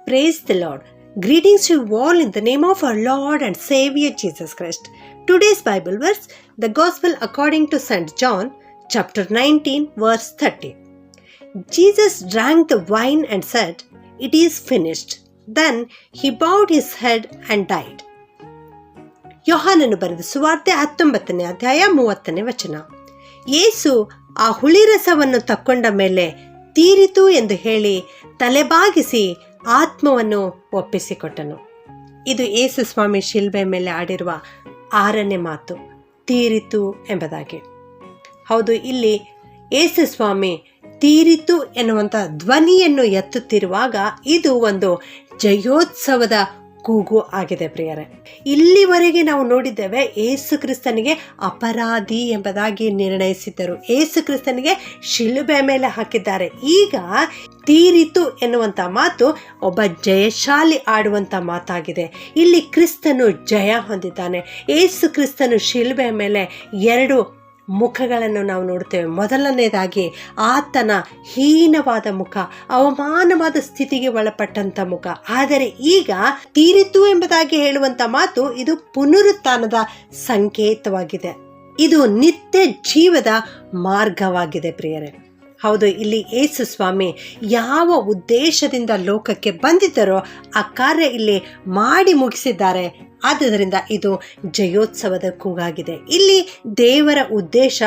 Praise the Lord. Greetings to you all in the name of our Lord and Savior Jesus Christ. Today's Bible verse, the Gospel according to St. John, chapter 19, verse 30. Jesus drank the wine and said, "It is finished." Then he bowed his head and died. ಯೋಹಾನನು ಬರೆದ ಸುವಾರ್ತೆ 19ನೇ ಅಧ್ಯಾಯ 30ನೇ ವಚನ. ಯೇಸು ಆ ಹುಳಿರಸವನ್ನು ತಕ್ಕೊಂಡ ಮೇಲೆ ತೀರಿತು ಎಂದು ಹೇಳಿ ತಲೆಬಾಗಿಸಿ ಆತ್ಮವನ್ನು ಒಪ್ಪಿಸಿಕೊಟ್ಟನು. ಇದು ಯೇಸು ಸ್ವಾಮಿ ಶಿಲ್ಬೆ ಮೇಲೆ ಆಡಿರುವ 6ನೇ ಮಾತು, ತೀರಿತು ಎಂಬುದಾಗಿ. ಹೌದು, ಇಲ್ಲಿ ಯೇಸು ಸ್ವಾಮಿ ತೀರಿತು ಎನ್ನುವಂಥ ಧ್ವನಿಯನ್ನು ಎತ್ತುತ್ತಿರುವಾಗ ಇದು ಒಂದು ಜಯೋತ್ಸವದ ಕೂಗು ಆಗಿದೆ ಪ್ರಿಯರೇ. ಇಲ್ಲಿವರೆಗೆ ನಾವು ನೋಡಿದ್ದೇವೆ, ಏಸು ಕ್ರಿಸ್ತನಿಗೆ ಅಪರಾಧಿ ಎಂಬುದಾಗಿ ನಿರ್ಣಯಿಸಿದ್ದರು, ಏಸು ಕ್ರಿಸ್ತನಿಗೆ ಶಿಲುಬೆ ಮೇಲೆ ಹಾಕಿದ್ದಾರೆ. ಈಗ ತೀರಿತು ಎನ್ನುವಂಥ ಮಾತು ಒಬ್ಬ ಜಯಶಾಲಿ ಆಡುವಂಥ ಮಾತಾಗಿದೆ. ಇಲ್ಲಿ ಕ್ರಿಸ್ತನು ಜಯ ಹೊಂದಿದ್ದಾನೆ. ಏಸು ಕ್ರಿಸ್ತನು ಶಿಲುಬೆ ಮೇಲೆ 2 ಮುಖಗಳನ್ನು ನಾವು ನೋಡ್ತೇವೆ. ಮೊದಲನೇದಾಗಿ ಆತನ ಹೀನವಾದ ಮುಖ, ಅವಮಾನವಾದ ಸ್ಥಿತಿಗೆ ಒಳಪಟ್ಟಂತ ಮುಖ. ಆದರೆ ಈಗ ತೀರಿತು ಎಂಬುದಾಗಿ ಹೇಳುವಂತ ಮಾತು ಇದು ಪುನರುತ್ಥಾನದ ಸಂಕೇತವಾಗಿದೆ. ಇದು ನಿತ್ಯ ಜೀವದ ಮಾರ್ಗವಾಗಿದೆ ಪ್ರಿಯರೇ. ಹೌದು, ಇಲ್ಲಿ ಯೇಸು ಸ್ವಾಮಿ ಯಾವ ಉದ್ದೇಶದಿಂದ ಲೋಕಕ್ಕೆ ಬಂದಿದ್ದರೋ ಆ ಕಾರ್ಯ ಇಲ್ಲಿ ಮಾಡಿ ಮುಗಿಸಿದ್ದಾರೆ. ಆದ್ದರಿಂದ ಇದು ಜಯೋತ್ಸವದ ಕೂಗಾಗಿದೆ. ಇಲ್ಲಿ ದೇವರ ಉದ್ದೇಶ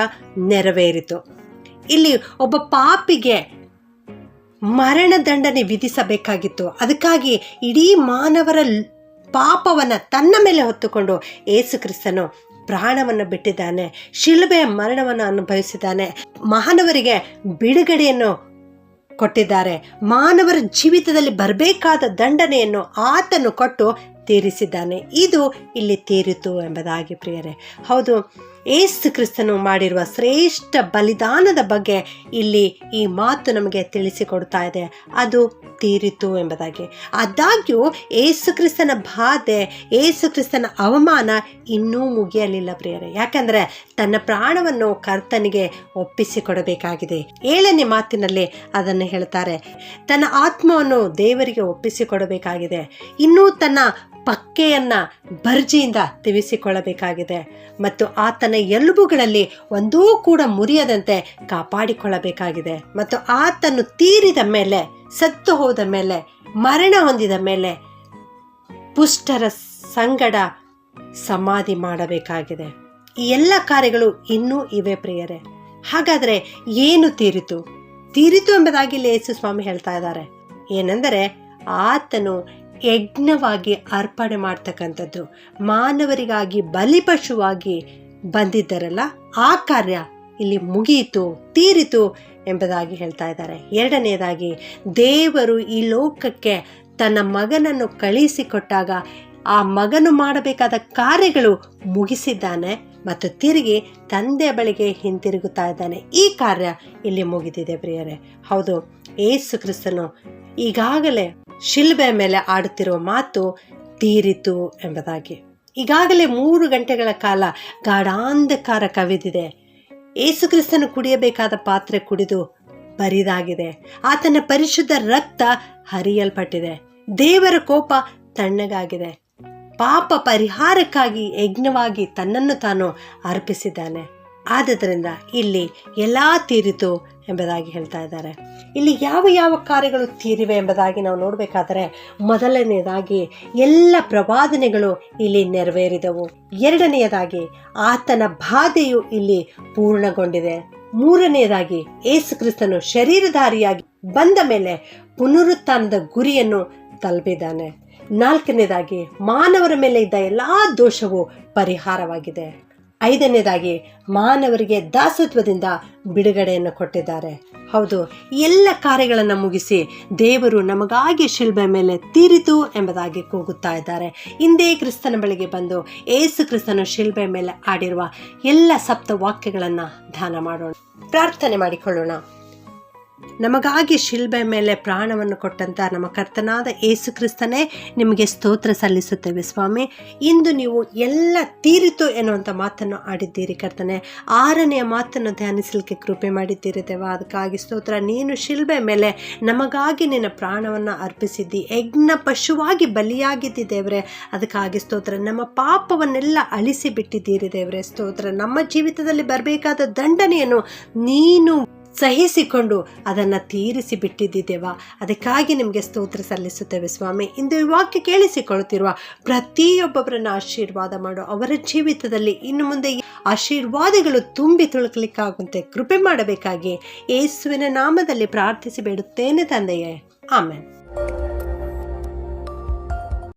ನೆರವೇರಿತು. ಇಲ್ಲಿ ಒಬ್ಬ ಪಾಪಿಗೆ ಮರಣದಂಡನೆ ವಿಧಿಸಬೇಕಾಗಿತ್ತು. ಅದಕ್ಕಾಗಿ ಇಡೀ ಮಾನವರ ಪಾಪವನ್ನು ತನ್ನ ಮೇಲೆ ಹೊತ್ತುಕೊಂಡು ಯೇಸು ಕ್ರಿಸ್ತನು ಪ್ರಾಣವನ್ನು ಬಿಟ್ಟಿದ್ದಾನೆ, ಶಿಲುಬೆಯ ಮರಣವನ್ನು ಅನುಭವಿಸಿದ್ದಾನೆ, ಮಾನವರಿಗೆ ಬಿಡುಗಡೆಯನ್ನು ಕೊಟ್ಟಿದ್ದಾರೆ. ಮಾನವರ ಜೀವಿತದಲ್ಲಿ ಬರಬೇಕಾದ ದಂಡನೆಯನ್ನು ಆತನು ಕೊಟ್ಟು ತೀರಿಸಿದ್ದಾನೆ. ಇದು ಇಲ್ಲಿ ತೀರಿತು ಎಂಬುದಾಗಿ ಪ್ರಿಯರೇ. ಹೌದು, ಯೇಸು ಕ್ರಿಸ್ತನು ಮಾಡಿರುವ ಶ್ರೇಷ್ಠ ಬಲಿದಾನದ ಬಗ್ಗೆ ಇಲ್ಲಿ ಈ ಮಾತು ನಮಗೆ ತಿಳಿಸಿಕೊಡ್ತಾ ಇದೆ, ಅದು ತೀರಿತು ಎಂಬುದಾಗಿ. ಆದಾಗ್ಯೂ ಯೇಸು ಕ್ರಿಸ್ತನ ಬಾಧೆ, ಯೇಸು ಕ್ರಿಸ್ತನ ಅವಮಾನ ಇನ್ನೂ ಮುಗಿಯಲಿಲ್ಲ ಪ್ರಿಯರೇ. ಯಾಕಂದರೆ ತನ್ನ ಪ್ರಾಣವನ್ನು ಕರ್ತನಿಗೆ ಒಪ್ಪಿಸಿಕೊಡಬೇಕಾಗಿದೆ. 7ನೇ ಮಾತಿನಲ್ಲಿ ಅದನ್ನು ಹೇಳ್ತಾರೆ, ತನ್ನ ಆತ್ಮವನ್ನು ದೇವರಿಗೆ ಒಪ್ಪಿಸಿಕೊಡಬೇಕಾಗಿದೆ. ಇನ್ನೂ ತನ್ನ ಪಕ್ಕೆಯನ್ನು ಬರ್ಜಿಯಿಂದ ತಿವಿಸಿಕೊಳ್ಳಬೇಕಾಗಿದೆ ಮತ್ತು ಆತನ ಎಲುಬುಗಳಲ್ಲಿ ಒಂದೂ ಕೂಡ ಮುರಿಯದಂತೆ ಕಾಪಾಡಿಕೊಳ್ಳಬೇಕಾಗಿದೆ. ಮತ್ತು ಆತನು ತೀರಿದ ಮೇಲೆ, ಸತ್ತು ಹೋದ ಮೇಲೆ, ಮರಣ ಹೊಂದಿದ ಮೇಲೆ ಪುಷ್ಟರ ಸಂಗಡ ಸಮಾಧಿ ಮಾಡಬೇಕಾಗಿದೆ. ಈ ಎಲ್ಲ ಕಾರ್ಯಗಳು ಇನ್ನೂ ಇವೆ ಪ್ರಿಯರೇ. ಹಾಗಾದರೆ ಏನು ತೀರಿತು? ತೀರಿತು ಎಂಬುದಾಗಿ ಯೇಸು ಸ್ವಾಮಿ ಹೇಳ್ತಾ ಇದ್ದಾರೆ. ಏನೆಂದರೆ ಆತನು ಯಜ್ಞವಾಗಿ ಅರ್ಪಣೆ ಮಾಡ್ತಕ್ಕಂಥದ್ದು, ಮಾನವರಿಗಾಗಿ ಬಲಿಪಶುವಾಗಿ ಬಂದಿದ್ದರಲ್ಲ, ಆ ಕಾರ್ಯ ಇಲ್ಲಿ ಮುಗಿಯಿತು, ತೀರಿತು ಎಂಬುದಾಗಿ ಹೇಳ್ತಾ ಇದ್ದಾರೆ. 2ನೇದಾಗಿ ದೇವರು ಈ ಲೋಕಕ್ಕೆ ತನ್ನ ಮಗನನ್ನು ಕಳುಹಿಸಿಕೊಟ್ಟಾಗ ಆ ಮಗನು ಮಾಡಬೇಕಾದ ಕಾರ್ಯಗಳು ಮುಗಿಸಿದ್ದಾನೆ ಮತ್ತು ತಿರುಗಿ ತಂದೆಯ ಬಳಿಗೆ ಹಿಂತಿರುಗುತ್ತಾ ಇದ್ದಾನೆ. ಈ ಕಾರ್ಯ ಇಲ್ಲಿ ಮುಗಿದಿದೆ ಪ್ರಿಯರೇ. ಹೌದು, ಯೇಸು ಕ್ರಿಸ್ತನು ಈಗಾಗಲೇ ಶಿಲುಬೆ ಮೇಲೆ ಆಡುತ್ತಿರುವ ಮಾತು ತೀರಿತು ಎಂಬುದಾಗಿ. ಈಗಾಗಲೇ 3 ಗಂಟೆಗಳ ಕಾಲ ಗಾಢಾಂಧಕಾರ ಕವಿದಿದೆ. ಯೇಸು ಕ್ರಿಸ್ತನು ಕುಡಿಯಬೇಕಾದ ಪಾತ್ರೆ ಕುಡಿದು ಬರಿದಾಗಿದೆ. ಆತನ ಪರಿಶುದ್ಧ ರಕ್ತ ಹರಿಯಲ್ಪಟ್ಟಿದೆ. ದೇವರ ಕೋಪ ತಣ್ಣಗಾಗಿದೆ. ಪಾಪ ಪರಿಹಾರಕ್ಕಾಗಿ ಯಜ್ಞವಾಗಿ ತನ್ನನ್ನು ತಾನು ಅರ್ಪಿಸಿದ್ದಾನೆ. ಆದ್ದರಿಂದ ಇಲ್ಲಿ ಎಲ್ಲ ತೀರಿತು ಎಂಬುದಾಗಿ ಹೇಳ್ತಾ ಇದ್ದಾರೆ. ಇಲ್ಲಿ ಯಾವ ಯಾವ ಕಾರ್ಯಗಳು ತೀರಿವೆ ಎಂಬುದಾಗಿ ನಾವು ನೋಡಬೇಕಾದರೆ, ಮೊದಲನೆಯದಾಗಿ ಎಲ್ಲ ಪ್ರವಾದನೆಗಳು ಇಲ್ಲಿ ನೆರವೇರಿದವು. 2ನೇದಾಗಿ ಆತನ ಬಾಧೆಯು ಇಲ್ಲಿ ಪೂರ್ಣಗೊಂಡಿದೆ. 3ನೇದಾಗಿ ಯೇಸು ಕ್ರಿಸ್ತನು ಶರೀರಧಾರಿಯಾಗಿ ಬಂದ ಮೇಲೆ ಪುನರುತ್ಥಾನದ ಗುರಿಯನ್ನು ತಲುಪಿದ್ದಾನೆ. 4ನೇದಾಗಿ ಮಾನವರ ಮೇಲೆ ಇದ್ದ ಎಲ್ಲ ದೋಷವು ಪರಿಹಾರವಾಗಿದೆ. 5ನೇದಾಗಿ ಮಾನವರಿಗೆ ದಾಸತ್ವದಿಂದ ಬಿಡುಗಡೆಯನ್ನು ಕೊಟ್ಟಿದ್ದಾರೆ. ಹೌದು, ಎಲ್ಲ ಕಾರ್ಯಗಳನ್ನು ಮುಗಿಸಿ ದೇವರು ನಮಗಾಗಿ ಶಿಲ್ಬೆ ಮೇಲೆ ತೀರಿತು ಎಂಬುದಾಗಿ ಕೂಗುತ್ತಾ ಇದ್ದಾರೆ. ಇಂದೇ ಕ್ರಿಸ್ತನ ಬಳಿಗೆ ಬಂದು ಯೇಸು ಕ್ರಿಸ್ತನು ಶಿಲ್ಬೆ ಮೇಲೆ ಆಡಿರುವ ಎಲ್ಲ ಸಪ್ತ ವಾಕ್ಯಗಳನ್ನು ಧ್ಯಾನ ಮಾಡೋಣ, ಪ್ರಾರ್ಥನೆ ಮಾಡಿಕೊಳ್ಳೋಣ. ನಮಗಾಗಿ ಶಿಲ್ಬೆ ಮೇಲೆ ಪ್ರಾಣವನ್ನು ಕೊಟ್ಟಂಥ ನಮ್ಮ ಕರ್ತನಾದ ಯೇಸು ಕ್ರಿಸ್ತನೇ ನಿಮಗೆ ಸ್ತೋತ್ರ ಸಲ್ಲಿಸುತ್ತೇವೆ ಸ್ವಾಮಿ. ಇಂದು ನೀವು ಎಲ್ಲ ತೀರಿತು ಎನ್ನುವಂಥ ಮಾತನ್ನು ಆಡಿದ್ದೀರಿ ಕರ್ತನೆ. 6ನೆಯ ಮಾತನ್ನು ಧ್ಯಾನಿಸಲಿಕ್ಕೆ ಕೃಪೆ ಮಾಡಿದ್ದೀರಿ ದೇವ. ಅದಕ್ಕಾಗಿ ಸ್ತೋತ್ರ. ನೀನು ಶಿಲ್ಬೆ ಮೇಲೆ ನಮಗಾಗಿ ನಿನ್ನ ಪ್ರಾಣವನ್ನು ಅರ್ಪಿಸಿದ್ದಿ, ಯಜ್ಞ ಪಶುವಾಗಿ ಬಲಿಯಾಗಿದ್ದಿ ದೇವರೇ. ಅದಕ್ಕಾಗಿ ಸ್ತೋತ್ರ. ನಮ್ಮ ಪಾಪವನ್ನೆಲ್ಲ ಅಳಿಸಿ ಬಿಟ್ಟಿದ್ದೀರಿ ದೇವರೇ. ಸ್ತೋತ್ರ. ನಮ್ಮ ಜೀವಿತದಲ್ಲಿ ಬರಬೇಕಾದ ದಂಡನೆಯನ್ನು ನೀನು ಸಹಿಸಿಕೊಂಡು ಅದನ್ನು ತೀರಿಸಿ ಬಿಟ್ಟಿದ್ದೇವ. ಅದಕ್ಕಾಗಿ ನಿಮಗೆ ಸ್ತೋತ್ರ ಸಲ್ಲಿಸುತ್ತೇವೆ ಸ್ವಾಮಿ. ಇಂದು ಈ ವಾಕ್ಯ ಕೇಳಿಸಿಕೊಳ್ಳುತ್ತಿರುವ ಪ್ರತಿಯೊಬ್ಬೊಬ್ಬರನ್ನು ಆಶೀರ್ವಾದ ಮಾಡು. ಅವರ ಜೀವಿತದಲ್ಲಿ ಇನ್ನು ಮುಂದೆ ಆಶೀರ್ವಾದಗಳು ತುಂಬಿ ತುಳುಕಲಿಕ್ಕಾಗುವಂತೆ ಕೃಪೆ ಮಾಡಬೇಕಾಗಿ ಯೇಸುವಿನ ನಾಮದಲ್ಲಿ ಪ್ರಾರ್ಥಿಸಿ ಬೇಡುತ್ತೇನೆ ತಂದೆಯೇ. ಆಮೆನ್.